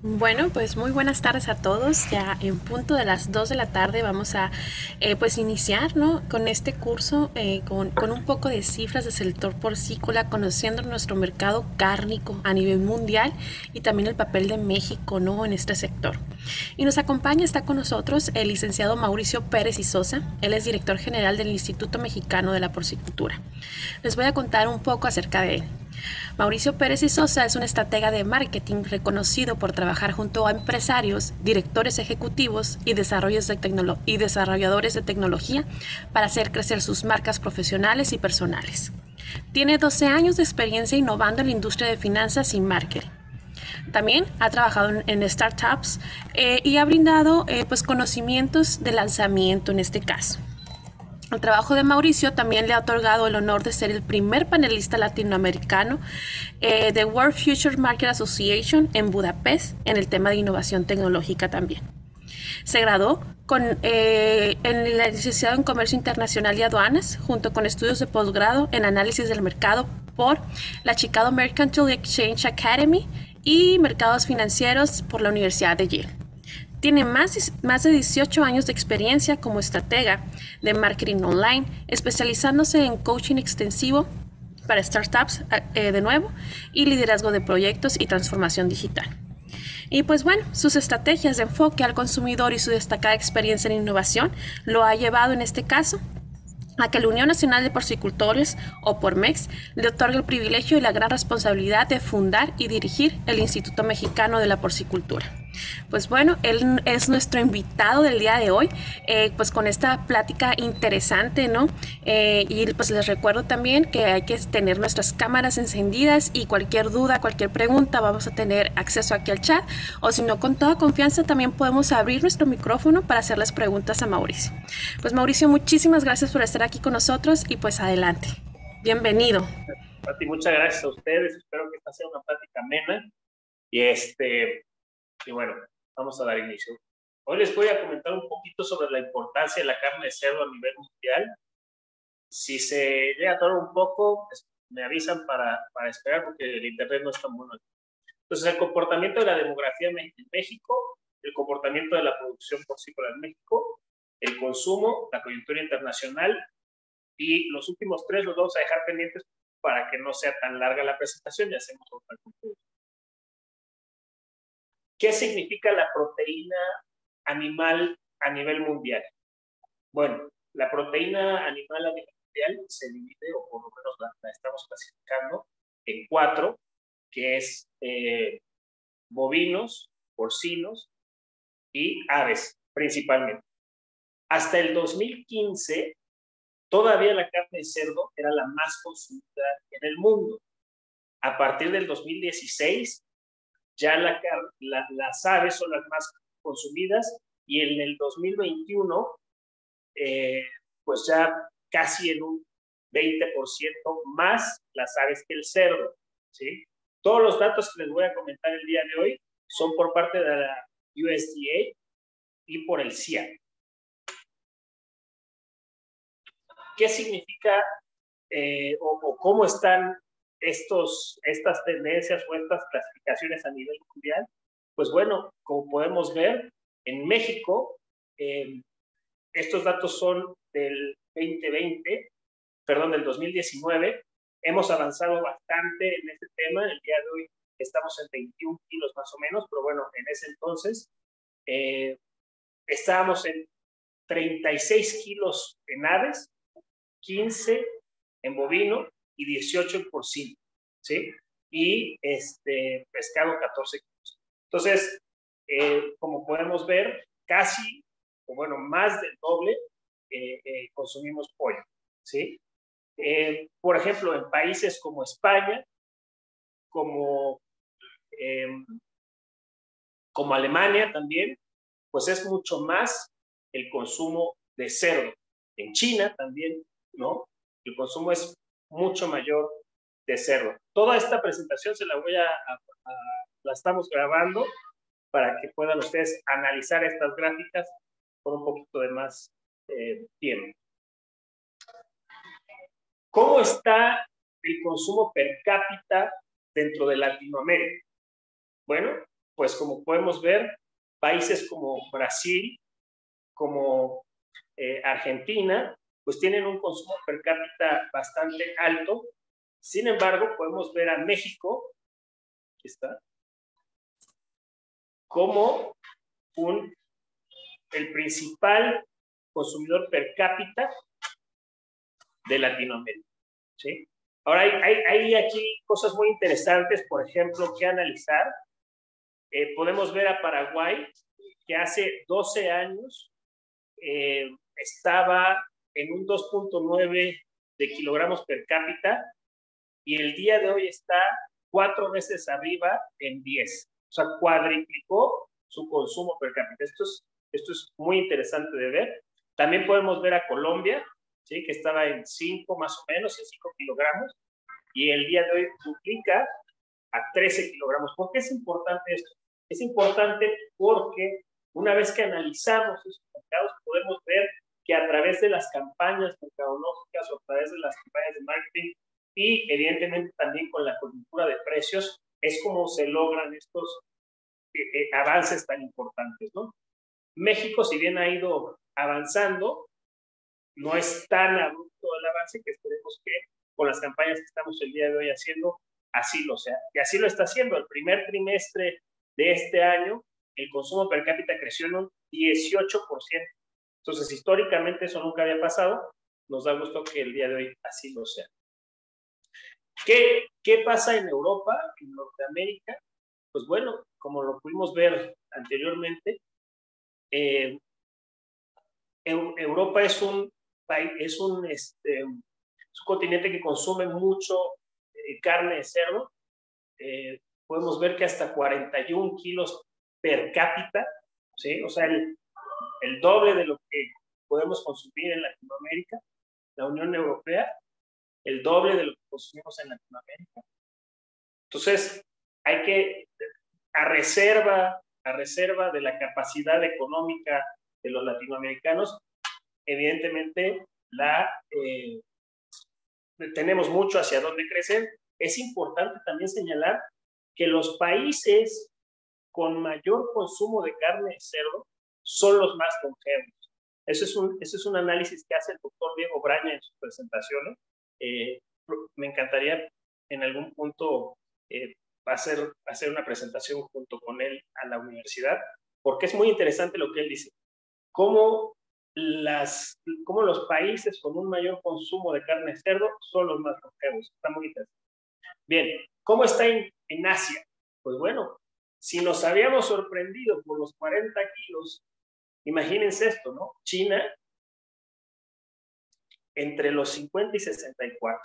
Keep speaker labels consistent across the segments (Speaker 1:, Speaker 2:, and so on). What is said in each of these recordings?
Speaker 1: Bueno, pues muy buenas tardes a todos. Ya en punto de las 2 de la tarde vamos a pues iniciar, ¿no?, con este curso con un poco de cifras del sector porcícola, conociendo nuestro mercado cárnico a nivel mundial y también el papel de México, ¿no?, en este sector. Y nos acompaña, está con nosotros el licenciado Mauricio Pérez y Sosa. Él es director general del Instituto Mexicano de la Porcicultura. Les voy a contar un poco acerca de él. Mauricio Pérez y Sosa es un estratega de marketing reconocido por trabajar junto a empresarios, directores ejecutivos y desarrolladores de tecnología para hacer crecer sus marcas profesionales y personales. Tiene 12 años de experiencia innovando en la industria de finanzas y marketing. También ha trabajado en startups y ha brindado pues conocimientos de lanzamiento en este caso. El trabajo de Mauricio también le ha otorgado el honor de ser el primer panelista latinoamericano de World Future Market Association en Budapest en el tema de innovación tecnológica también. Se graduó en la licenciado en Comercio Internacional y Aduanas, junto con estudios de posgrado en análisis del mercado por la Chicago Mercantile Exchange Academy y mercados financieros por la Universidad de Yale. Tiene más de 18 años de experiencia como estratega de marketing online, especializándose en coaching extensivo para startups de nuevo y liderazgo de proyectos y transformación digital. Y pues bueno, sus estrategias de enfoque al consumidor y su destacada experiencia en innovación lo ha llevado en este caso a que la Unión Nacional de Porcicultores, o Pormex, le otorgue el privilegio y la gran responsabilidad de fundar y dirigir el Instituto Mexicano de la Porcicultura. Pues bueno, él es nuestro invitado del día de hoy, pues con esta plática interesante, ¿no? Y pues les recuerdo también que hay que tener nuestras cámaras encendidas y cualquier duda, cualquier pregunta, vamos a tener acceso aquí al chat, o si no, con toda confianza también podemos abrir nuestro micrófono para hacer las preguntas a Mauricio. Pues Mauricio, muchísimas gracias por estar aquí con nosotros y pues adelante. Bienvenido.
Speaker 2: Pati, muchas gracias a ustedes. Espero que esta sea una plática amena. Y bueno, vamos a dar inicio. Hoy les voy a comentar un poquito sobre la importancia de la carne de cerdo a nivel mundial. Si se llega a atorar un poco, pues me avisan para esperar porque el internet no es tan bueno. Entonces, el comportamiento de la demografía en México, el comportamiento de la producción porcícola en México, el consumo, la coyuntura internacional, y los últimos tres los vamos a dejar pendientes para que no sea tan larga la presentación y hacemos otra conclusión. ¿Qué significa la proteína animal a nivel mundial? Bueno, la proteína animal a nivel mundial se divide, o por lo menos la estamos clasificando, en cuatro, que es bovinos, porcinos y aves, principalmente. Hasta el 2015, todavía la carne de cerdo era la más consumida en el mundo. A partir del 2016, ya las aves son las más consumidas y en el 2021, pues ya casi en un 20% más las aves que el cerdo, ¿sí? Todos los datos que les voy a comentar el día de hoy son por parte de la USDA y por el CIA. ¿Qué significa o cómo están estas tendencias o estas clasificaciones a nivel mundial? Pues bueno, como podemos ver, en México, estos datos son del 2020, perdón, del 2019. Hemos avanzado bastante en este tema. El día de hoy estamos en 21 kilos más o menos, pero bueno, en ese entonces estábamos en 36 kilos en aves, 15 en bovino y 18 en porcino, ¿sí? Y pescado 14 kilos. Entonces, como podemos ver, casi, o bueno, más del doble consumimos pollo, ¿sí? Por ejemplo, en países como España, como, eh, como Alemania también, pues es mucho más el consumo de cerdo. En China también, ¿no? El consumo es mucho mayor de cerdo. Toda esta presentación se la la estamos grabando para que puedan ustedes analizar estas gráficas por un poquito de más tiempo. ¿Cómo está el consumo per cápita dentro de Latinoamérica? Bueno, pues como podemos ver, países como Brasil, como Argentina, pues tienen un consumo per cápita bastante alto. Sin embargo, podemos ver a México, aquí está, como el principal consumidor per cápita de Latinoamérica, ¿sí? Ahora, hay aquí cosas muy interesantes, por ejemplo, que analizar. Podemos ver a Paraguay, que hace 12 años estaba en un 2.9 de kilogramos per cápita y el día de hoy está 4 veces arriba en 10. O sea, cuadriplicó su consumo per cápita. Esto es muy interesante de ver. También podemos ver a Colombia, ¿sí? Que estaba en 5 más o menos, en 5 kilogramos, y el día de hoy duplica a 13 kilogramos. ¿Por qué es importante esto? Es importante porque una vez que analizamos esos mercados, podemos ver que a través de las campañas mercadológicas o a través de las campañas de marketing y evidentemente también con la coyuntura de precios, es como se logran estos avances tan importantes, ¿no? México, si bien ha ido avanzando, no es tan abrupto el avance que esperemos que con las campañas que estamos el día de hoy haciendo, así lo sea. Y así lo está haciendo. El primer trimestre de este año, el consumo per cápita creció en un 18%. Entonces, históricamente eso nunca había pasado. Nos da gusto que el día de hoy así lo sea. ¿Qué pasa en Europa, en Norteamérica? Pues bueno, como lo pudimos ver anteriormente, Europa es un continente que consume mucho carne de cerdo. Podemos ver que hasta 41 kilos per cápita, ¿sí? O sea, el doble de lo que podemos consumir en Latinoamérica, la Unión Europea, el doble de lo que consumimos en Latinoamérica. Entonces, hay que, a reserva de la capacidad económica de los latinoamericanos, evidentemente tenemos mucho hacia dónde crecer. Es importante también señalar que los países con mayor consumo de carne de cerdo son los más longevos. Ese es un análisis que hace el doctor Diego Braña en sus presentaciones. Me encantaría en algún punto hacer una presentación junto con él a la universidad, porque es muy interesante lo que él dice. Cómo los países con un mayor consumo de carne de cerdo son los más longevos. Está muy interesante. Bien, ¿cómo está en Asia? Pues bueno, si nos habíamos sorprendido por los 40 kilos, imagínense esto, ¿no? China entre los 50 y 64.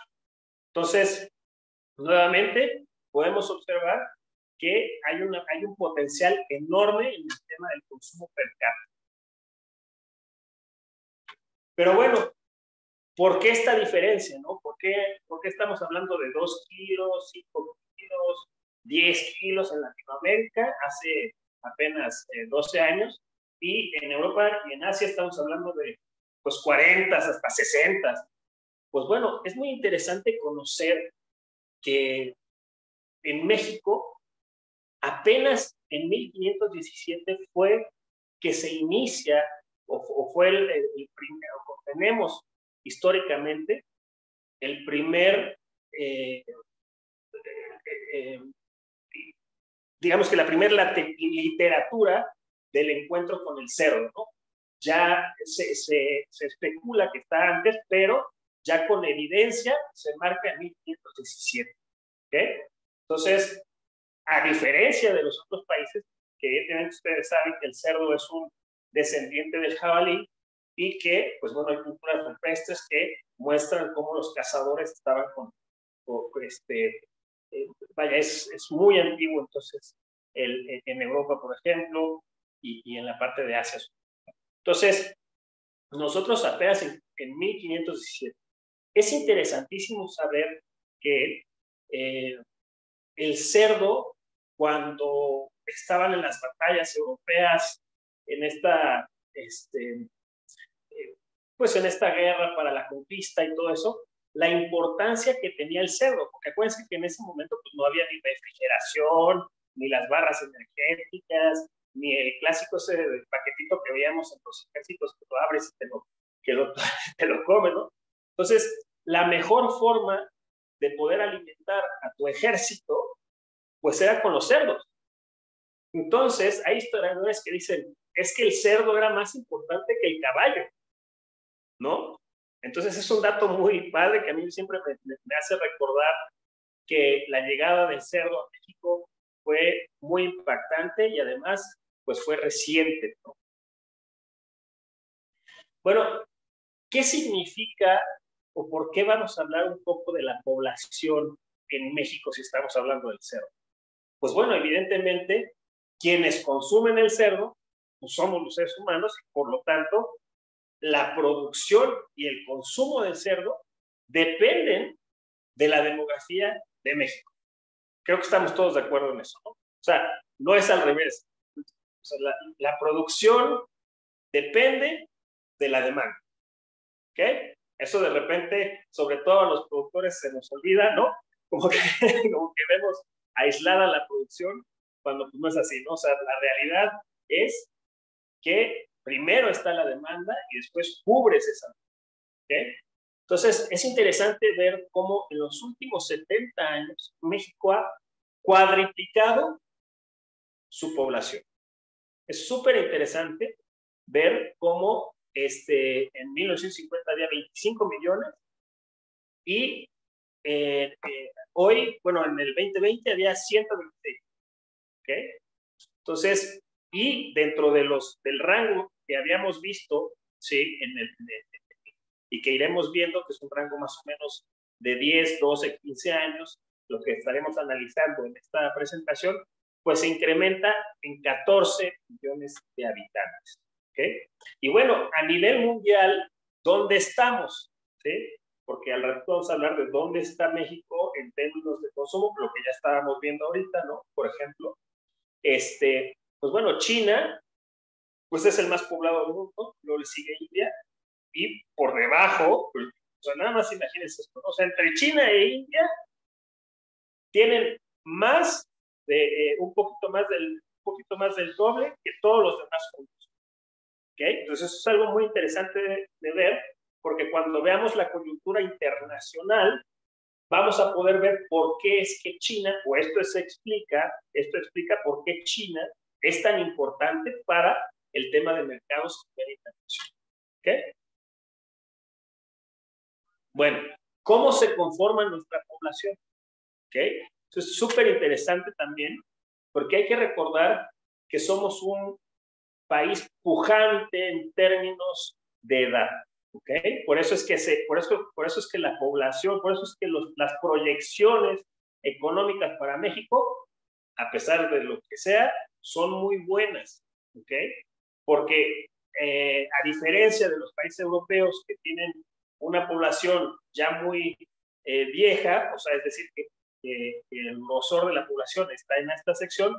Speaker 2: Entonces, nuevamente, podemos observar que hay un potencial enorme en el tema del consumo per cápita. Pero bueno, ¿por qué esta diferencia, no? ¿Por qué estamos hablando de 2 kilos, 5 kilos, 10 kilos en Latinoamérica hace apenas 12 años? Y en Europa y en Asia estamos hablando de pues 40 hasta 60. Pues bueno, es muy interesante conocer que en México apenas en 1517 fue que se inicia o fue el primero, tenemos históricamente el primer, digamos que la primera literatura del encuentro con el cerdo, ¿no? Ya se especula que está antes, pero ya con evidencia se marca en 1517. ¿Okay? Entonces, a diferencia de los otros países, que evidentemente ustedes saben que el cerdo es un descendiente del jabalí y que, pues bueno, hay culturas rupestres que muestran cómo los cazadores estaban vaya, es muy antiguo, entonces, en Europa, por ejemplo, y en la parte de Asia. Entonces, nosotros apenas en 1517. Es interesantísimo saber que el cerdo, cuando estaban en las batallas europeas, en esta, pues en esta guerra para la conquista y todo eso, la importancia que tenía el cerdo, porque acuérdense que en ese momento pues, no había ni refrigeración, ni las barras energéticas, ni el clásico ese paquetito que veíamos en los ejércitos que lo abres y te lo comes, ¿no? Entonces, la mejor forma de poder alimentar a tu ejército, pues era con los cerdos. Entonces, hay historiadores que dicen, es que el cerdo era más importante que el caballo, ¿no? Entonces, es un dato muy padre que a mí siempre me hace recordar que la llegada del cerdo a México fue muy impactante y además, pues fue reciente, ¿no? Bueno, ¿qué significa o por qué vamos a hablar un poco de la población en México si estamos hablando del cerdo? Pues bueno, evidentemente, quienes consumen el cerdo, pues somos los seres humanos y por lo tanto, la producción y el consumo del cerdo dependen de la demografía de México. Creo que estamos todos de acuerdo en eso, ¿no? O sea, no es al revés. O sea, la producción depende de la demanda. ¿Ok? Eso de repente, sobre todo a los productores se nos olvida, ¿no? Como que, como que vemos aislada la producción cuando pues, no es así, ¿no? O sea, la realidad es que primero está la demanda y después cubres esa. ¿Ok? Entonces, es interesante ver cómo en los últimos 70 años México ha cuadriplicado su población. Es súper interesante ver cómo en 1950 había 25 millones y hoy, bueno, en el 2020 había 126. ¿Okay? Entonces, y dentro del rango que habíamos visto, ¿sí? Y que iremos viendo, que es un rango más o menos de 10, 12, 15 años, lo que estaremos analizando en esta presentación, pues se incrementa en 14 millones de habitantes. ¿Okay? Y bueno, a nivel mundial, ¿dónde estamos? ¿Sí? Porque al rato vamos a hablar de dónde está México en términos de consumo, lo que ya estábamos viendo ahorita, ¿no? Por ejemplo, pues bueno, China, pues es el más poblado del mundo, luego le sigue India, y por debajo, pues, o sea, nada más imagínense esto, ¿no? O sea, entre China e India tienen más de un poquito más del doble que todos los demás juntos. ¿Okay? Entonces, eso es algo muy interesante de ver, porque cuando veamos la coyuntura internacional, vamos a poder ver por qué es que China, o esto explica por qué China es tan importante para el tema de mercados a nivel internacional. ¿Okay? Bueno, ¿cómo se conforma nuestra población? ¿Okay? Eso es súper interesante también, porque hay que recordar que somos un país pujante en términos de edad. ¿Okay? Por eso es que la población, por eso es que las proyecciones económicas para México, a pesar de lo que sea, son muy buenas. ¿Okay? Porque a diferencia de los países europeos que tienen una población ya muy vieja, o sea, es decir, que el grosor de la población está en esta sección,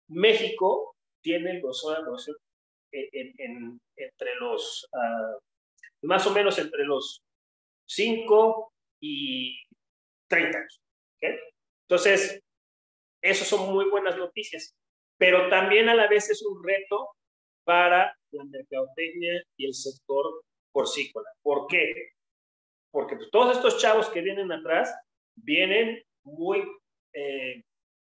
Speaker 2: México tiene el grosor de la población entre los, más o menos entre los 5 y 30 años. ¿Okay? Entonces, eso son muy buenas noticias, pero también a la vez es un reto para la mercadotecnia y el sector porcícola. ¿Por qué? Porque pues, todos estos chavos que vienen atrás vienen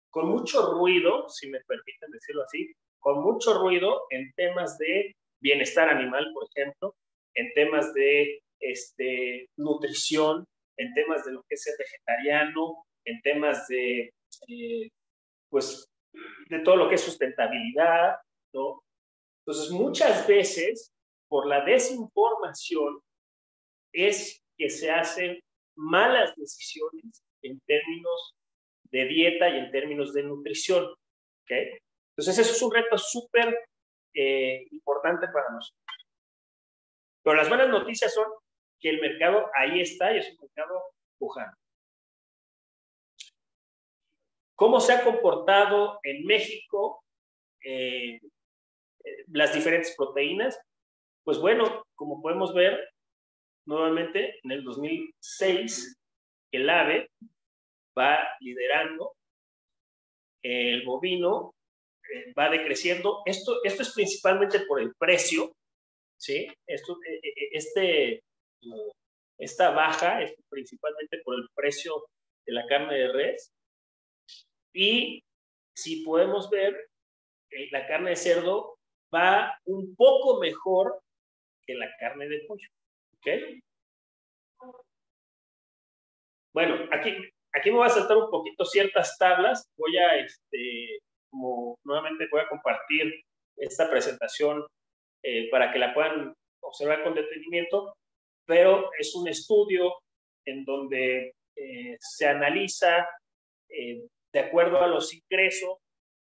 Speaker 2: con mucho ruido, si me permiten decirlo así, con mucho ruido en temas de bienestar animal, por ejemplo, en temas de nutrición, en temas de lo que es ser vegetariano, en temas de, pues, de todo lo que es sustentabilidad, ¿no? Entonces, muchas veces, por la desinformación, es que se hacen malas decisiones en términos de dieta y en términos de nutrición. ¿Okay? Entonces, eso es un reto súper importante para nosotros. Pero las buenas noticias son que el mercado ahí está y es un mercado pujante. ¿Cómo se ha comportado en México las diferentes proteínas? Pues bueno, como podemos ver, nuevamente en el 2006, el AVE va liderando el bovino va decreciendo. Esto es principalmente por el precio, ¿sí? Esta baja es principalmente por el precio de la carne de res. Y si podemos ver, la carne de cerdo va un poco mejor que la carne de pollo. ¿Ok? Bueno, aquí me voy a saltar un poquito ciertas tablas. Voy a, como nuevamente voy a compartir esta presentación para que la puedan observar con detenimiento, pero es un estudio en donde se analiza de acuerdo a los ingresos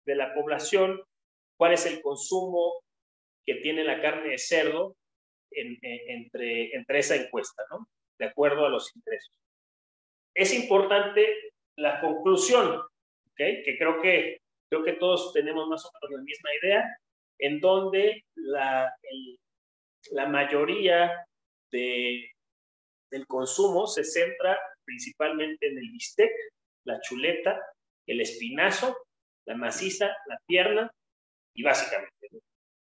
Speaker 2: de la población, cuál es el consumo que tiene la carne de cerdo entre esa encuesta, ¿no? De acuerdo a los ingresos. Es importante la conclusión, ¿okay? Que creo que todos tenemos más o menos la misma idea, en donde la mayoría del consumo se centra principalmente en el bistec, la chuleta, el espinazo, la maciza, la pierna, y básicamente, ¿no?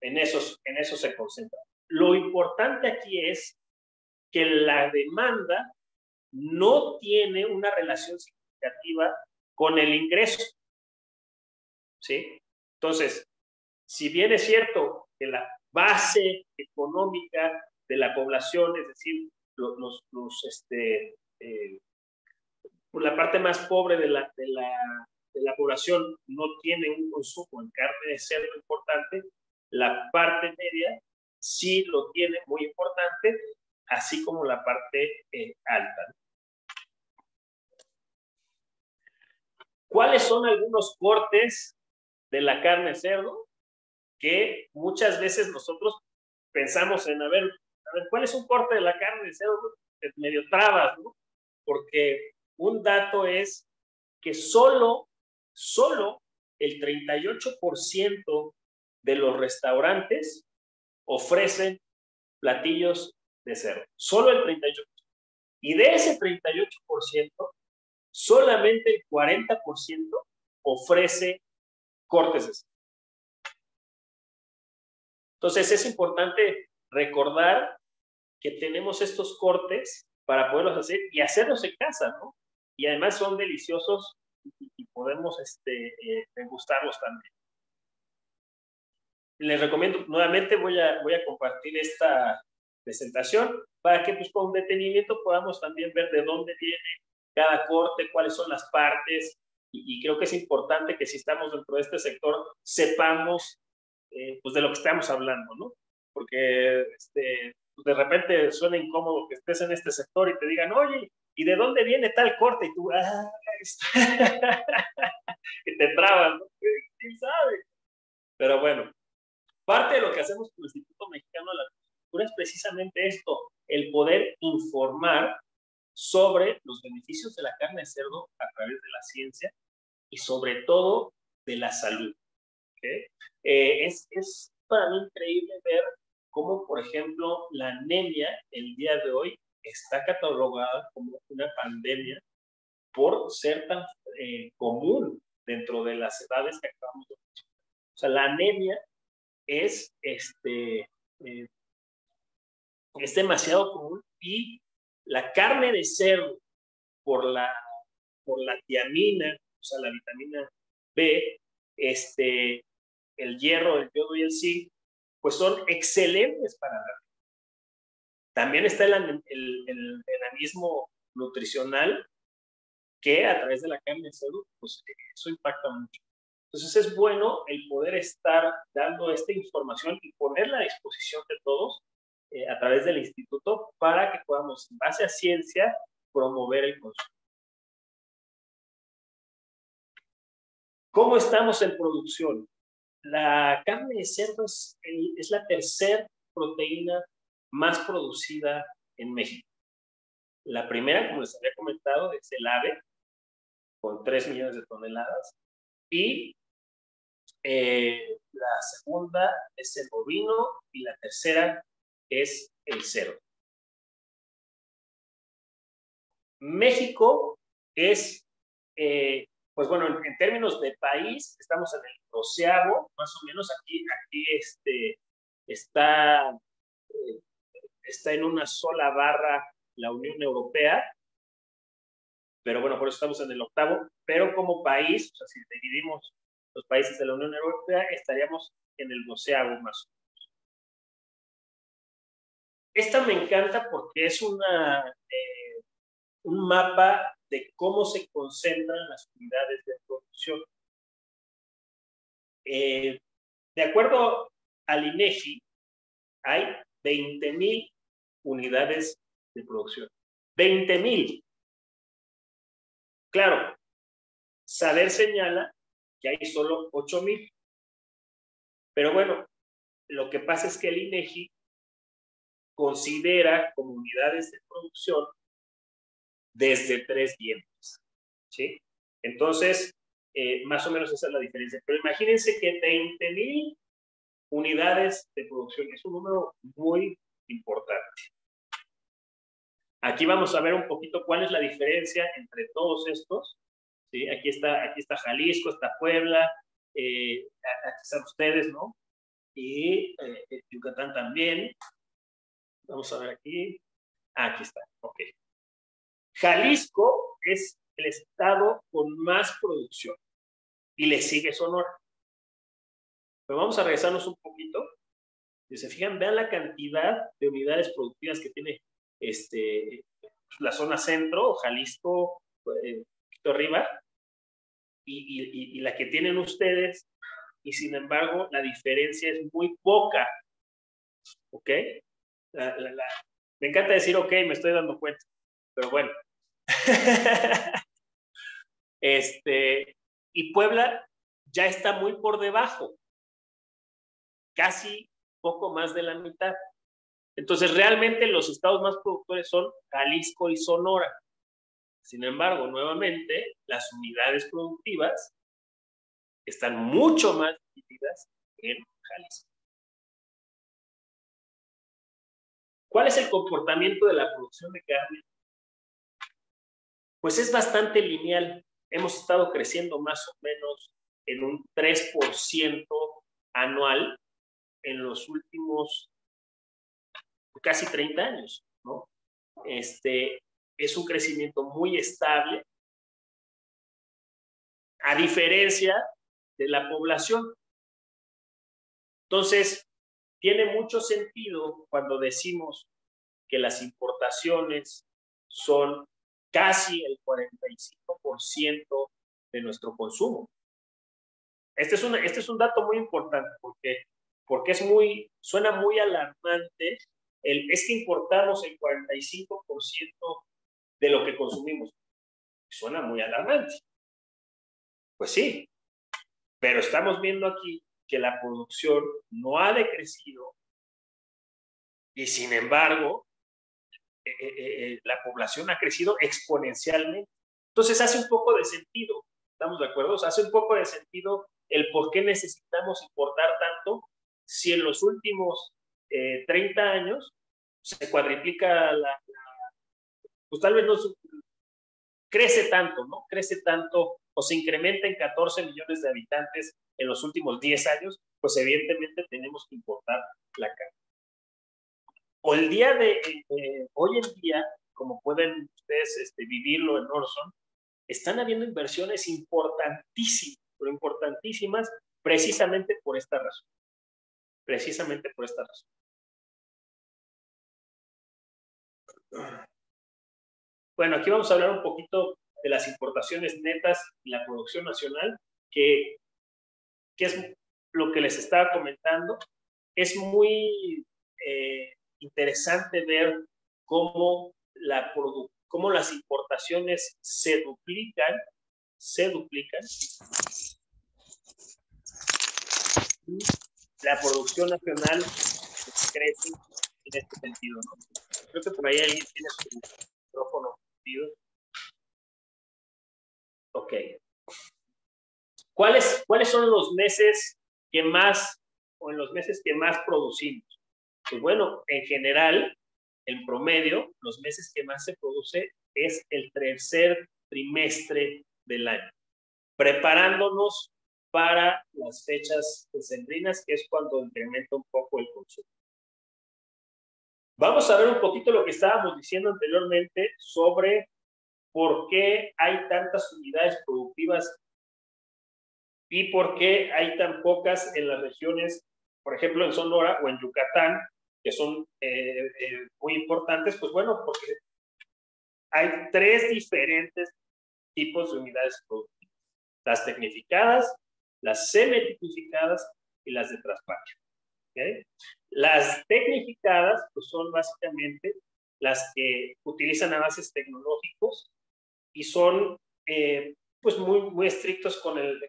Speaker 2: En eso se concentra. Lo importante aquí es que la demanda no tiene una relación significativa con el ingreso, ¿sí? Entonces, si bien es cierto que la base económica de la población, es decir, la parte más pobre de la población no tiene un consumo en carne de cerdo importante, la parte media sí lo tiene muy importante, así como la parte alta. ¿Cuáles son algunos cortes de la carne de cerdo que muchas veces nosotros pensamos en, a ver, ¿cuál es un corte de la carne de cerdo? Medio trabas, ¿no? Porque un dato es que solo el 38% de los restaurantes ofrecen platillos de cerdo. Solo el 38%. Y de ese 38%, solamente el 40% ofrece cortes de cerdo. Entonces es importante recordar que tenemos estos cortes para poderlos hacer y hacerlos en casa, ¿no? Y además son deliciosos y podemos degustarlos también. Les recomiendo, nuevamente voy a compartir esta presentación para que pues con detenimiento podamos también ver de dónde viene cada corte, cuáles son las partes, y creo que es importante que si estamos dentro de este sector sepamos pues de lo que estamos hablando, ¿no? Porque pues de repente suena incómodo que estés en este sector y te digan, oye, ¿y de dónde viene tal corte? Y tú, que te trabas, ¿no? ¿Quién sabe? Pero bueno, parte de lo que hacemos con el Instituto Mexicano de la Agricultura es precisamente esto, el poder informar sobre los beneficios de la carne de cerdo a través de la ciencia y sobre todo de la salud. ¿Okay? Es para mí increíble ver cómo, por ejemplo, la anemia el día de hoy está catalogada como una pandemia por ser tan común dentro de las edades que acabamos de mencionar. O sea, la anemia es demasiado común, y la carne de cerdo por la tiamina, o sea, la vitamina B, el hierro, el yodo y el zinc, pues son excelentes para la vida. También está el enanismo nutricional, que a través de la carne de cerdo, pues eso impacta mucho. Entonces es bueno el poder estar dando esta información y ponerla a disposición de todos a través del instituto para que podamos, en base a ciencia, promover el consumo. ¿Cómo estamos en producción? La carne de cerdo es la tercera proteína más producida en México. La primera, como les había comentado, es el ave, con 3 millones de toneladas. Y la segunda es el bovino y la tercera es el cerdo. México es pues bueno, en términos de país, estamos en el 12º, más o menos aquí está, está en una sola barra la Unión Europea, pero bueno, por eso estamos en el 8º, pero como país, o sea, si dividimos los países de la Unión Europea, estaríamos en el 12º más. Esta me encanta porque es un mapa de cómo se concentran las unidades de producción. De acuerdo al INEGI, hay 20,000 unidades de producción. 20,000. Claro, Saber señala que hay solo 8,000. Pero bueno, lo que pasa es que el INEGI considera como unidades de producción desde 3 dientes, ¿sí? Entonces, más o menos esa es la diferencia. Pero imagínense que 20,000 unidades de producción es un número muy importante. Aquí vamos a ver un poquito cuál es la diferencia entre todos estos, ¿sí? Aquí está Jalisco, está Puebla, aquí están ustedes, ¿no? Y Yucatán también. Vamos a ver aquí. Aquí está, ok. Jalisco es el estado con más producción y le sigue Sonora. Pero vamos a regresarnos un poquito. Si se fijan, vean la cantidad de unidades productivas que tiene la zona centro, Jalisco, un poquito arriba, y la que tienen ustedes, y sin embargo la diferencia es muy poca. ¿Ok? Me encanta decir ok, me estoy dando cuenta, pero bueno. Y Puebla ya está muy por debajo, casi poco más de la mitad. Entonces, realmente los estados más productores son Jalisco y Sonora. Sin embargo, nuevamente, las unidades productivas están mucho más divididas en Jalisco. ¿Cuál es el comportamiento de la producción de carne? Pues es bastante lineal. Hemos estado creciendo más o menos en un 3% anual en los últimos casi 30 años, ¿no? Es un crecimiento muy estable, a diferencia de la población. Entonces, tiene mucho sentido cuando decimos que las importaciones son casi el 45% de nuestro consumo. Este es un dato muy importante porque suena muy alarmante. Es que importamos el 45% de lo que consumimos. Suena muy alarmante. Pues sí, pero estamos viendo aquí que la producción no ha decrecido y sin embargo la población ha crecido exponencialmente. Entonces hace un poco de sentido, ¿estamos de acuerdo? O sea, hace un poco de sentido el por qué necesitamos importar tanto si en los últimos 30 años se cuadriplica pues tal vez no crece tanto, ¿no? Crece tanto o se incrementa en 14 millones de habitantes en los últimos 10 años, pues evidentemente tenemos que importar la carne. Hoy en día, como pueden ustedes vivirlo en Orson, están habiendo inversiones importantísimas, pero importantísimas, precisamente por esta razón. Precisamente por esta razón. Bueno, aquí vamos a hablar un poquito de las importaciones netas y la producción nacional, que es lo que les estaba comentando. Es muy interesante ver cómo las importaciones se duplican, y la producción nacional crece en este sentido, ¿no? Creo que por ahí alguien tiene su micrófono prendido. Ok. ¿Cuáles son los meses que más, o en los meses que más producimos? Pues bueno, en general, en promedio, los meses que más se produce es el tercer trimestre del año. preparándonos para las fechas decembrinas, que es cuando incrementa un poco el consumo. Vamos a ver un poquito lo que estábamos diciendo anteriormente sobre por qué hay tantas unidades productivas y por qué hay tan pocas en las regiones, por ejemplo, en Sonora o en Yucatán, que son muy importantes. Pues bueno, porque hay tres diferentes tipos de unidades productivas: las tecnificadas, las semi-tecnificadas y las de traspacho. ¿Okay? Las tecnificadas pues son básicamente las que utilizan avances tecnológicos y son pues muy estrictos con el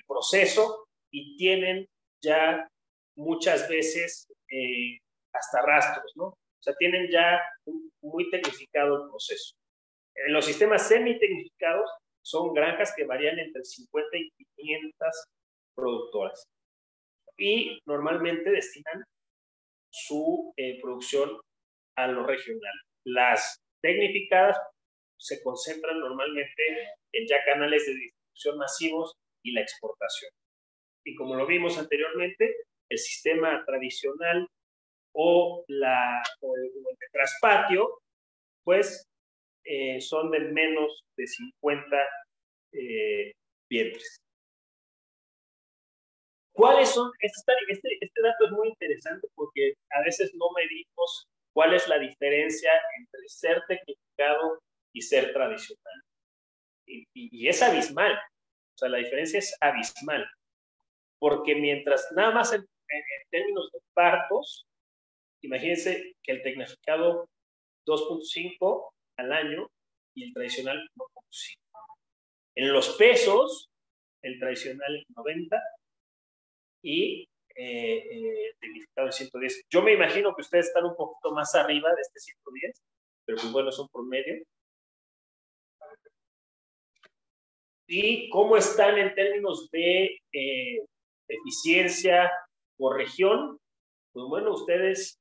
Speaker 2: proceso, y tienen ya muchas veces hasta rastros, ¿no? O sea, tienen ya muy tecnificado el proceso. En los sistemas semi-tecnificados son granjas que varían entre 50 y 500 productoras, y normalmente destinan su producción a lo regional. Las tecnificadas se concentran normalmente en ya canales de distribución masivos y la exportación. Y como lo vimos anteriormente, el sistema tradicional o el de traspatio, pues son de menos de 50 vientres. ¿Cuáles son? Este dato es muy interesante porque a veces no medimos cuál es la diferencia entre ser tecnificado y ser tradicional. Y es abismal. O sea, la diferencia es abismal. Porque mientras nada más en términos de partos, imagínense que el tecnificado 2.5 al año y el tradicional 1.5. En los pesos, el tradicional 90 y tecnificado en 110. Yo me imagino que ustedes están un poquito más arriba de este 110, pero pues bueno, es un promedio. ¿Y cómo están en términos de eficiencia por región? Pues bueno, ustedes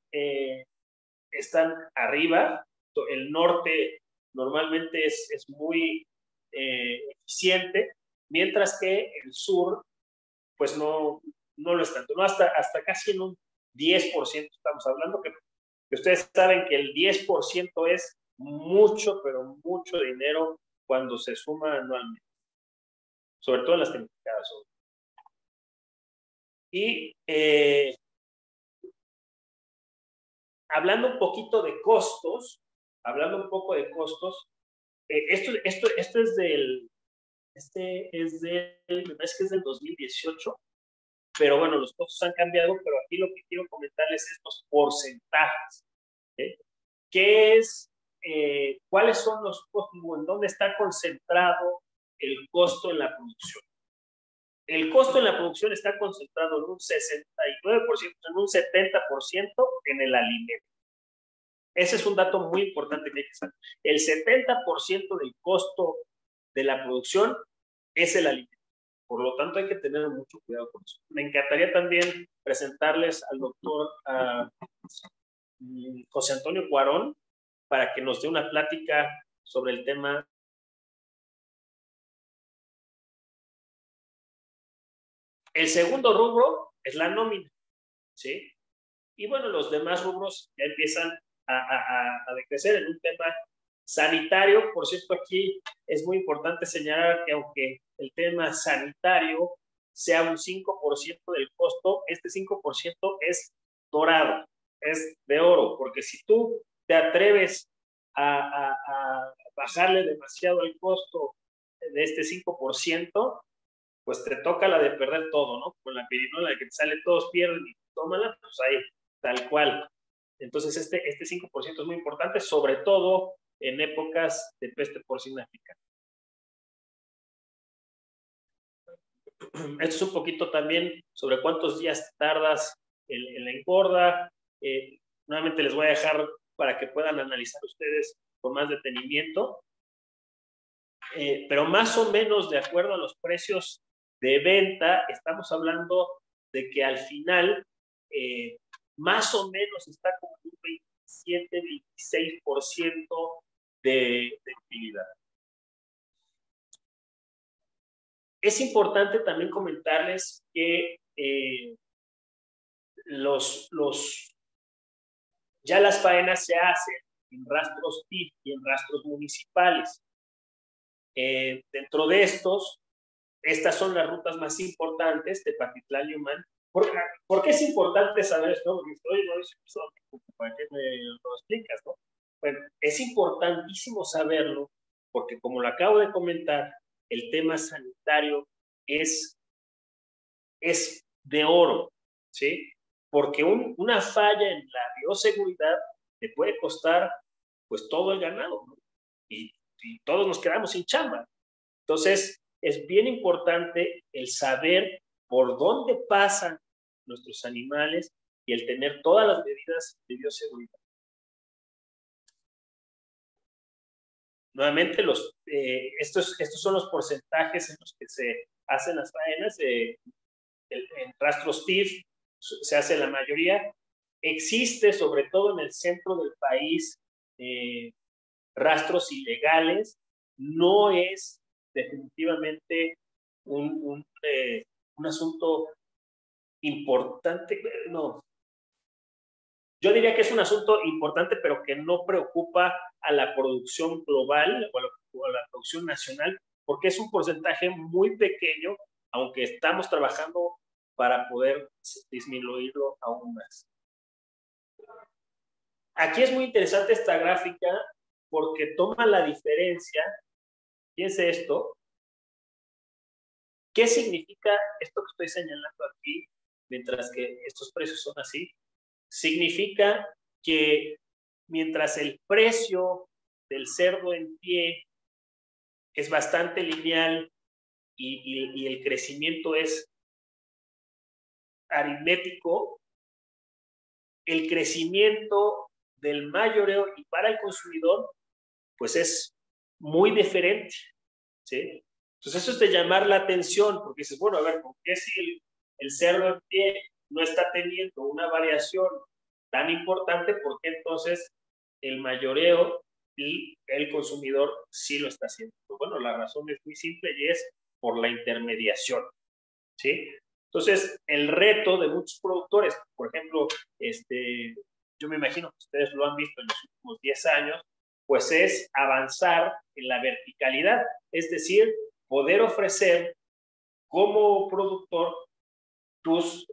Speaker 2: están arriba. El norte normalmente es muy eficiente, mientras que el sur pues no lo es tanto, ¿no? Hasta casi en un 10% estamos hablando, que ustedes saben que el 10% es mucho, pero mucho dinero cuando se suma anualmente, sobre todo en las tecnificadas. Y hablando un poquito de costos, esto es del, me parece que es del 2018, pero bueno, los costos han cambiado, pero aquí lo que quiero comentarles es los porcentajes. ¿Okay? ¿Cuáles son los costos? ¿En dónde está concentrado el costo en la producción? El costo en la producción está concentrado en un 69%, en un 70% en el alimento. Ese es un dato muy importante que hay que saber. El 70% del costo de la producción es el alimento. Por lo tanto, hay que tener mucho cuidado con eso. Me encantaría también presentarles al doctor José Antonio Cuarón para que nos dé una plática sobre el tema. El segundo rubro es la nómina, ¿sí? Y bueno, los demás rubros ya empiezan a decrecer. En un tema sanitario, por cierto, aquí es muy importante señalar que aunque el tema sanitario sea un 5% del costo, este 5% es dorado, es de oro, porque si tú te atreves a bajarle demasiado el costo de este 5%, pues te toca la de perder todo, ¿no? Con la pirinola de que te sale todos pierden y tómala, pues ahí, tal cual. Entonces este 5% es muy importante, sobre todo en épocas de peste porcina africana. Esto es un poquito también sobre cuántos días tardas en la engorda. Nuevamente les voy a dejar para que puedan analizar ustedes con más detenimiento. Pero más o menos de acuerdo a los precios de venta, estamos hablando de que al final más o menos está como un 27-26% de utilidad. Es importante también comentarles que ya las faenas se hacen en rastros TIF y en rastros municipales. Dentro de estas son las rutas más importantes de Tepatitlán y Humán. ¿Por qué es importante saber esto? Porque estoy, no, ¿para qué me lo explicas, no? Bueno, es importantísimo saberlo porque, como lo acabo de comentar, el tema sanitario es de oro, ¿sí? Porque una falla en la bioseguridad te puede costar, pues, todo el ganado, ¿no? Y todos nos quedamos sin chamba. Entonces, es bien importante el saber por dónde pasan nuestros animales y el tener todas las medidas de bioseguridad. Nuevamente, estos son los porcentajes en los que se hacen las faenas. En rastros TIF se hace la mayoría. Existe, sobre todo en el centro del país, rastros ilegales. No es definitivamente un asunto importante. No, yo diría que es un asunto importante, pero que no preocupa a la producción global o a la producción nacional, porque es un porcentaje muy pequeño, aunque estamos trabajando para poder disminuirlo aún más. Aquí es muy interesante esta gráfica porque toma la diferencia. Fíjense esto. ¿Qué significa esto que estoy señalando aquí, mientras que estos precios son así? Significa que mientras el precio del cerdo en pie es bastante lineal y el crecimiento es aritmético, el crecimiento del mayoreo y para el consumidor, pues es muy diferente, ¿sí? Entonces eso es de llamar la atención, porque dices, bueno, a ver, ¿por qué si el cerdo en pie no está teniendo una variación tan importante, por qué entonces el mayoreo y el consumidor sí lo está haciendo? Pues bueno, la razón es muy simple y es por la intermediación, ¿sí? Entonces, el reto de muchos productores, por ejemplo, yo me imagino que ustedes lo han visto en los últimos 10 años, pues es avanzar en la verticalidad, es decir, poder ofrecer como productor tus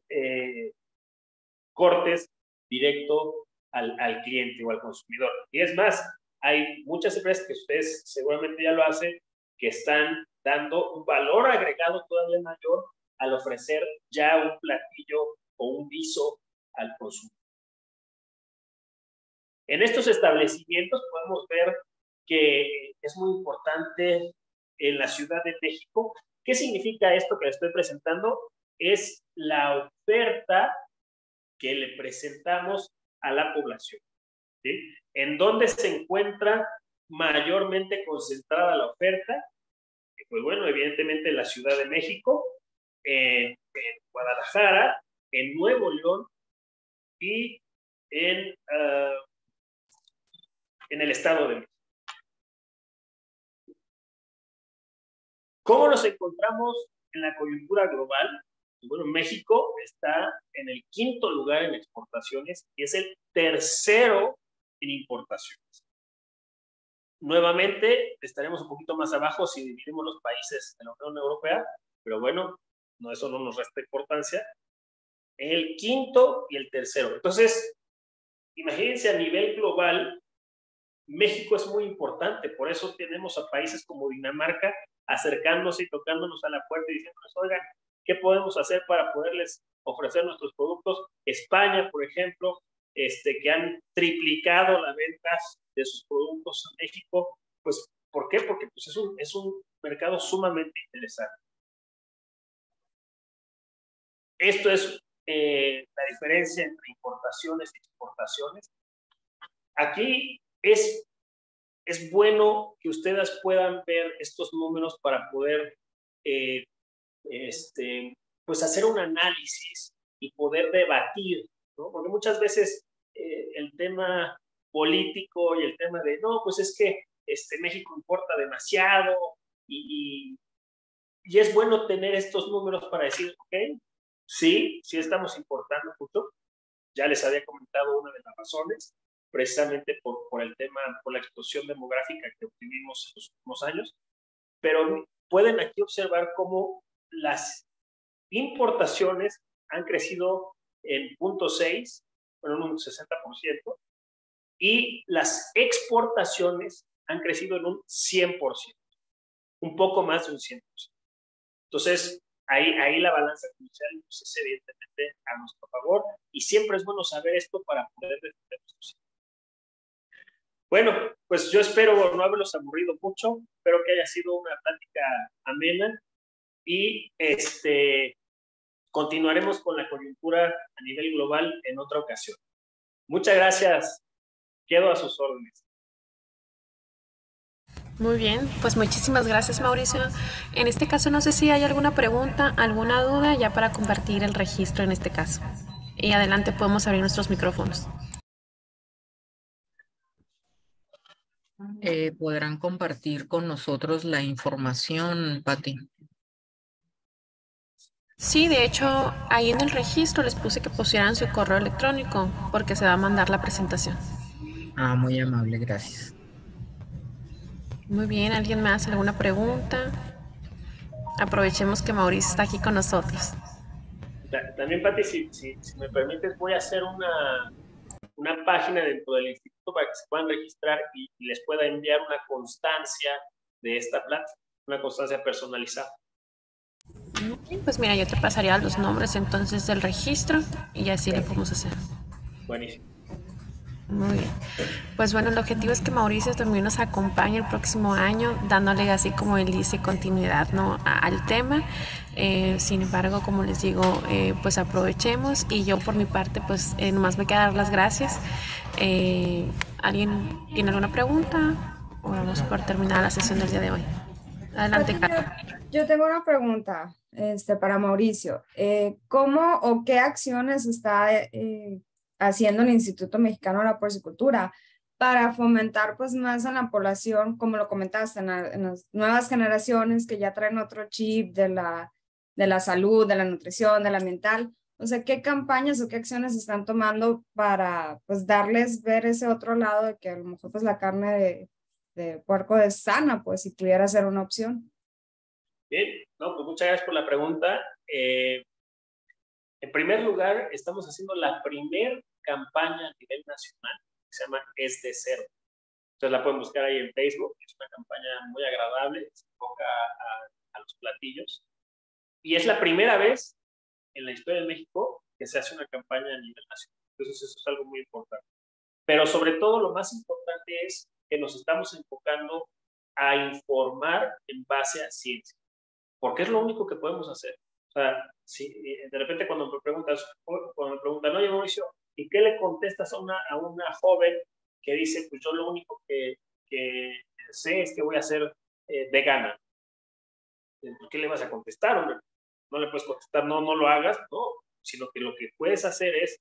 Speaker 2: cortes directo al cliente o al consumidor. Y es más, hay muchas empresas que ustedes seguramente ya lo hacen, que están dando un valor agregado todavía mayor al ofrecer ya un platillo o un guiso al consumidor. En estos establecimientos podemos ver que es muy importante en la Ciudad de México. ¿Qué significa esto que les estoy presentando? Es la oferta que le presentamos a la población, ¿sí? ¿En dónde se encuentra mayormente concentrada la oferta? Pues bueno, evidentemente en la Ciudad de México, en Guadalajara, en Nuevo León y en el Estado de México. ¿Cómo nos encontramos en la coyuntura global? Bueno, México está en el 5º lugar en exportaciones y es el 3º en importaciones. Nuevamente, estaremos un poquito más abajo si dividimos los países de la Unión Europea, pero bueno, eso no nos resta importancia. El 5º y el 3º. Entonces, imagínense a nivel global, México es muy importante, por eso tenemos a países como Dinamarca acercándose y tocándonos a la puerta y diciéndonos, oigan, ¿qué podemos hacer para poderles ofrecer nuestros productos? España, por ejemplo, que han triplicado la venta de sus productos en México. Pues, ¿por qué? Porque pues, es un mercado sumamente interesante. Esto es la diferencia entre importaciones y exportaciones. Aquí es bueno que ustedes puedan ver estos números para poder pues hacer un análisis y poder debatir, ¿no? Porque muchas veces el tema político y el tema de, no, pues es que México importa demasiado y Y es bueno tener estos números para decir, ok, sí estamos importando mucho. Ya les había comentado una de las razones, precisamente por el tema, por la explosión demográfica que obtuvimos en los últimos años, pero pueden aquí observar cómo las importaciones han crecido en 0.6, bueno, en un 60%, y las exportaciones han crecido en un 100%, un poco más de un 100%. Entonces, ahí la balanza comercial pues, es evidentemente a nuestro favor, y siempre es bueno saber esto para poder defender nuestros hijos. Bueno, pues yo espero no haberlos aburrido mucho, espero que haya sido una plática amena, y continuaremos con la coyuntura a nivel global en otra ocasión. Muchas gracias, quedo a sus órdenes.
Speaker 1: Muy bien, pues muchísimas gracias, Mauricio. En este caso no sé si hay alguna pregunta, alguna duda ya para compartir el registro en este caso. Y adelante podemos abrir nuestros micrófonos.
Speaker 3: ¿Podrán compartir con nosotros la información, Pati?
Speaker 1: Sí, de hecho, ahí en el registro les puse que pusieran su correo electrónico porque se va a mandar la presentación.
Speaker 3: Ah, muy amable, gracias.
Speaker 1: Muy bien, ¿alguien más? ¿Alguna pregunta? Aprovechemos que Mauricio está aquí con nosotros.
Speaker 2: También, Pati, si me permites, voy a hacer una página dentro del instituto para que se puedan registrar y les pueda enviar una constancia de esta plática, una constancia personalizada.
Speaker 1: Pues mira, yo te pasaría los nombres entonces del registro y así lo podemos hacer.
Speaker 2: Buenísimo.
Speaker 1: Muy bien. Pues bueno, el objetivo es que Mauricio también nos acompañe el próximo año, dándole así como él dice continuidad, ¿no? al tema. Sin embargo, como les digo, pues aprovechemos, y yo por mi parte pues nomás me queda dar las gracias. ¿Alguien tiene alguna pregunta? O vamos por terminar la sesión del día de hoy. Adelante, Carla.
Speaker 4: Yo tengo una pregunta para Mauricio. ¿Cómo o qué acciones está haciendo el Instituto Mexicano de la Porcicultura para fomentar pues más a la población, como lo comentaste, en las nuevas generaciones que ya traen otro chip de la salud, de la nutrición, del ambiental? O sea, ¿qué campañas o qué acciones están tomando para pues darles ver ese otro lado de que a lo mejor pues la carne de puerco es sana, pues si pudiera ser una opción?
Speaker 2: Bien, no, pues muchas gracias por la pregunta. En primer lugar, estamos haciendo la primer campaña a nivel nacional que se llama Es de Cerdo. Entonces la pueden buscar ahí en Facebook. Es una campaña muy agradable, se enfoca a los platillos. Y es la primera vez en la historia de México que se hace una campaña a nivel nacional. Entonces eso es algo muy importante. Pero sobre todo lo más importante es que nos estamos enfocando a informar en base a ciencia, porque es lo único que podemos hacer. O sea, si de repente cuando me preguntan, oye Mauricio, ¿y qué le contestas a una joven que dice, pues yo lo único que sé es que voy a ser vegana? ¿Qué le vas a contestar, hombre? No le puedes contestar, no lo hagas, no, sino que lo que puedes hacer es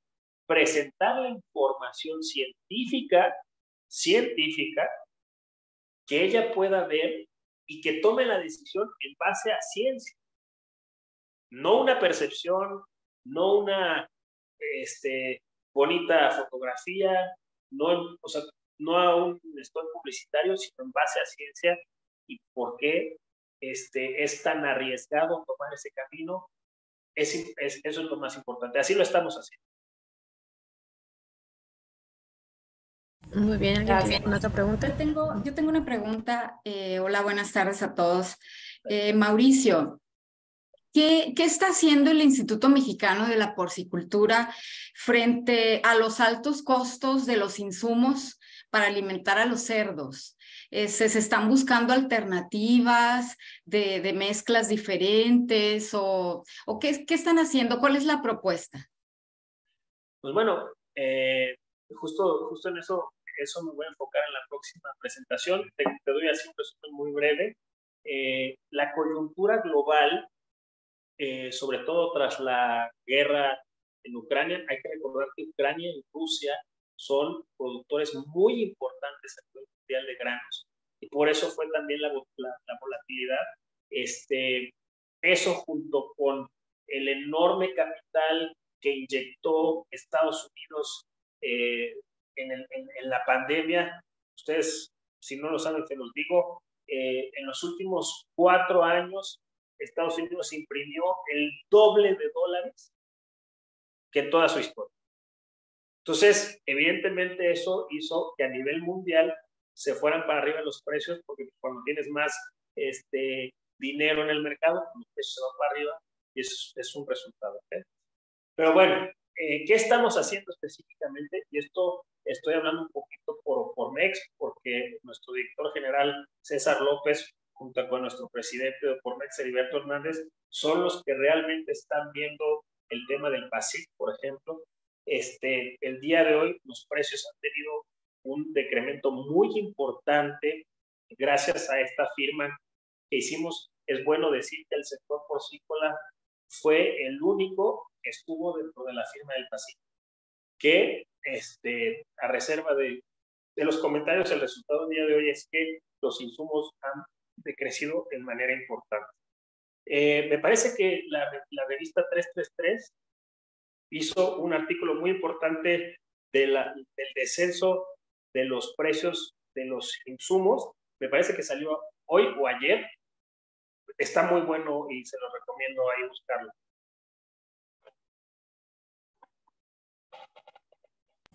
Speaker 2: presentar la información científica que ella pueda ver y que tome la decisión en base a ciencia. No una percepción, no una bonita fotografía, o sea, no a un spot publicitario, sino en base a ciencia y por qué es tan arriesgado tomar ese camino. Eso es lo más importante. Así lo estamos haciendo.
Speaker 1: Muy bien, ¿alguien tiene otra pregunta?
Speaker 5: Yo tengo una pregunta. Hola, buenas tardes a todos. Mauricio, ¿qué está haciendo el Instituto Mexicano de la Porcicultura frente a los altos costos de los insumos para alimentar a los cerdos? ¿Se están buscando alternativas de mezclas diferentes o qué están haciendo? ¿Cuál es la propuesta?
Speaker 2: Pues bueno, justo en eso me voy a enfocar en la próxima presentación. Te doy así un resumen muy breve. La coyuntura global, sobre todo tras la guerra en Ucrania, hay que recordar que Ucrania y Rusia son productores muy importantes a nivel mundial de granos, y por eso fue también la volatilidad eso junto con el enorme capital que inyectó Estados Unidos en la pandemia, ustedes, si no lo saben, se los digo, en los últimos 4 años, Estados Unidos imprimió el doble de dólares que en toda su historia. Entonces, evidentemente eso hizo que a nivel mundial se fueran para arriba los precios, porque cuando tienes más dinero en el mercado, los precios se van para arriba y eso es un resultado. ¿Okay? Pero bueno, ¿qué estamos haciendo específicamente? Y esto estoy hablando un poquito por MEX, porque nuestro director general César López, junto con nuestro presidente de Pormex, Heriberto Hernández, son los que realmente están viendo el tema del PASIC, por ejemplo. El día de hoy los precios han tenido un decremento muy importante gracias a esta firma que hicimos. Es bueno decir que el sector porcícola fue el único que estuvo dentro de la firma del PASIC, que a reserva de los comentarios, el resultado del día de hoy es que los insumos han decrecido de manera importante. Me parece que la revista 333 hizo un artículo muy importante del descenso de los precios de los insumos. Me parece que salió hoy o ayer. Está muy bueno y se lo recomiendo ahí buscarlo.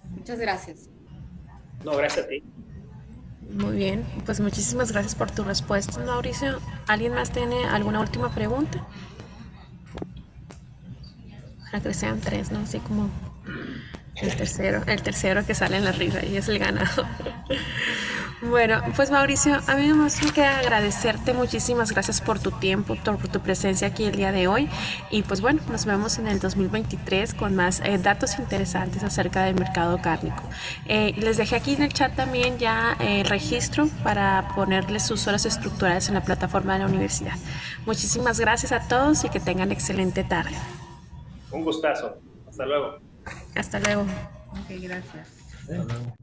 Speaker 5: Muchas gracias.
Speaker 2: No, gracias a ti.
Speaker 1: Muy bien, pues muchísimas gracias por tu respuesta, Mauricio. ¿Alguien más tiene alguna última pregunta? Ojalá que sean 3, ¿no? Así como el tercero que sale en la risa y es el ganador. Bueno, pues Mauricio, a mí nomás me queda agradecerte, muchísimas gracias por tu tiempo, por tu presencia aquí el día de hoy y pues bueno, nos vemos en el 2023 con más datos interesantes acerca del mercado cárnico. Les dejé aquí en el chat también ya el registro para ponerles sus horas estructurales en la plataforma de la universidad. Muchísimas gracias a todos y que tengan excelente tarde.
Speaker 2: Un gustazo. Hasta luego.
Speaker 1: Hasta luego.
Speaker 3: Ok, gracias.
Speaker 6: Hasta luego.